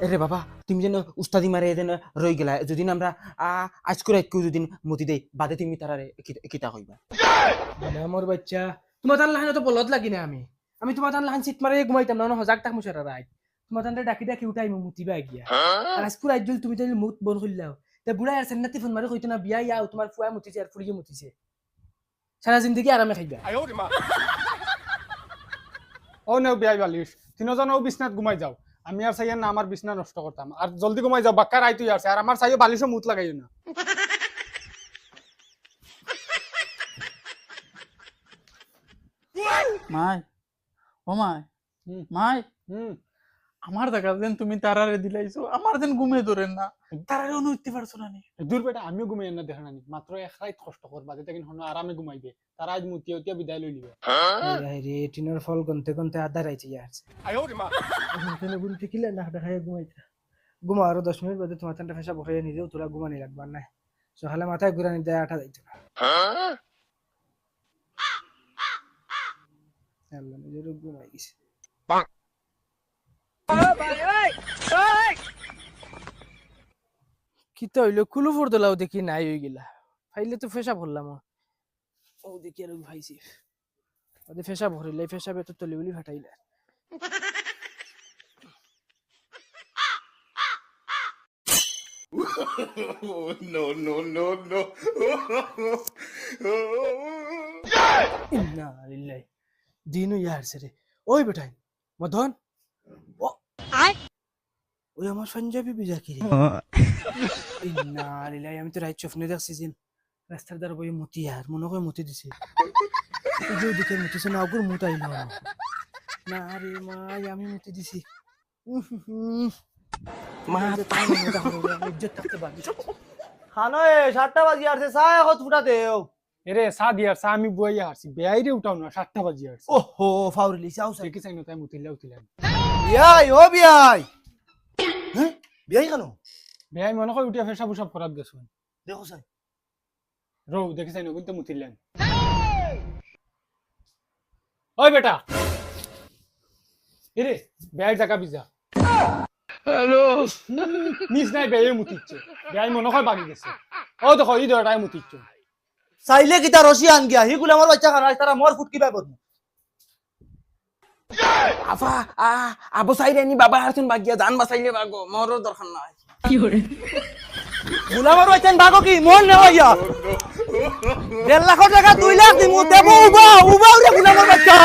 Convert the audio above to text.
এরে বাবা তুমি যেন উস্তাদি মারে যেন রই গেলা যদি আমরা আজ করে কেউ যদি মতি দেই বাদে তুমি তারারে কিতা কইবা আমার বাচ্চা তোমার তার লাহান তো বলদ লাগি না আমি তোমার তার লাহান সিট মারে ঘুমাইতাম না হজাক তাক মুশারা রাই তোমার তার ডাকি ডাকি উঠাই মুতিবা গিয়া আর আজ পুরা আইজল তুমি তাই মুত বন কইলাও তে বুড়া আর সেন্নাতি ফোন মারে কইতো না বিয়া ইয়াও তোমার ফুয়া মুতিছে আর ফুরিয়ে মুতিছে সারা জিন্দগি আরামে খাইবা ও নেও বিয়াই বালিশ তিনজন ও বিছনাত ঘুমাই যাও আমি আর চাইয়া না আমার বিছনা নষ্ট করতাম আর জলদি ঘুমাই যাও বাক্কা রাইতো আছে আর আমার চাইও বালিশও মুত লাগাইও না মাই ও মাই হুম আমার দেখা দেন তুমি তারারে দিলাইছো আমার দেন ঘুমে ধরেন না তারারে অনুইতে পারছো না নি দূর বেটা আমিও ঘুমাই না দেখা নানি মাত্র এক রাত কষ্ট করবা যেটা কিন্তু আরামে ঘুমাইবে তারা আজ মুতিয়া উতিয়া বিদায় লই লিবে রে টিনের ফল গনতে গনতে আধা রাইছে ইয়ারছে তুমি গুন ঠিকিলে না দেখাই ঘুমাইতা ঘুমা আরো 10 মিনিট বাদে তোমার তান্টা ফেসা বসাইয়া নিজেও তোরা ঘুমানি লাগবার না সকালে মাথায় ঘুরানি দেয় আঠা যাইতো না আল্লাহ নিজের ঘুমাই গেছে কি তো হইলো কুলু ফোর দলাও দেখি নাই হয়ে গেলা ফাইলে তো ফেসা ভরলাম ও দেখি আর ভাইছি ওদের ফেসা ভরিলে ফেসা বেতর তলি বলি ফাটাইলে ইন্না লিল্লাহি দিনু ইয়ারছে রে ওই বেটাই মদন ও ওই আমার পাঞ্জাবি বিজাকি রে ইন্না লিল্লাহি আমি তো রাইট স্বপ্নে দেখছি যে রাস্তার ধারে বই মতি আর মনে করে মতি দিছে এই যে দিকে মতিছে না আগুর মুত আইলো না রে মা আমি মতি দিছি মা তাই মজা হবে ইজ্জত থাকতে পারবি খানো এ 7টা বাজি আসছে চা এখন ফুটা দেও এরে চা দিয়ার চা আমি বুয়াইয়া হারছি বেয়াইরে উঠাও না 7টা বাজি আসছে ওহো ফাউরিলি চাও চাই দেখি চাই না তাই মুতিলা উঠিলাম বিয়াই ও বিয়াই হ্যাঁ বিয়াই কেন বেয়াই মনে করে উঠিয়া ফেসা বুসাব করাত গেছো দেখো চাই রৌ দেখি চাই না কিন্তু মুতিলেন ওই বেটা এরে বেয়াই জায়গা বিজা হ্যালো নিস নাই বেয়ে মুতিচ্ছে বেয়াই মনে হয় বাগি গেছে ও দেখো এই দরটাই মুতিচ্ছে চাইলে কিতা রশি আন গিয়া হিগুলো আমার বাচ্চা খানা তারা মর ফুটকি পাইব আফা আবু সাইরে নি বাবা হারছুন বাগিয়া জান বাঁচাইলে বাগো মরর দরকার নাই কি করে গুলামার বাচ্চান বাগো কি মন না হইয়া 1.5 লাখ টাকা 2 লাখ দিমু দেবো উবা উবা উরে গুলামার বাচ্চা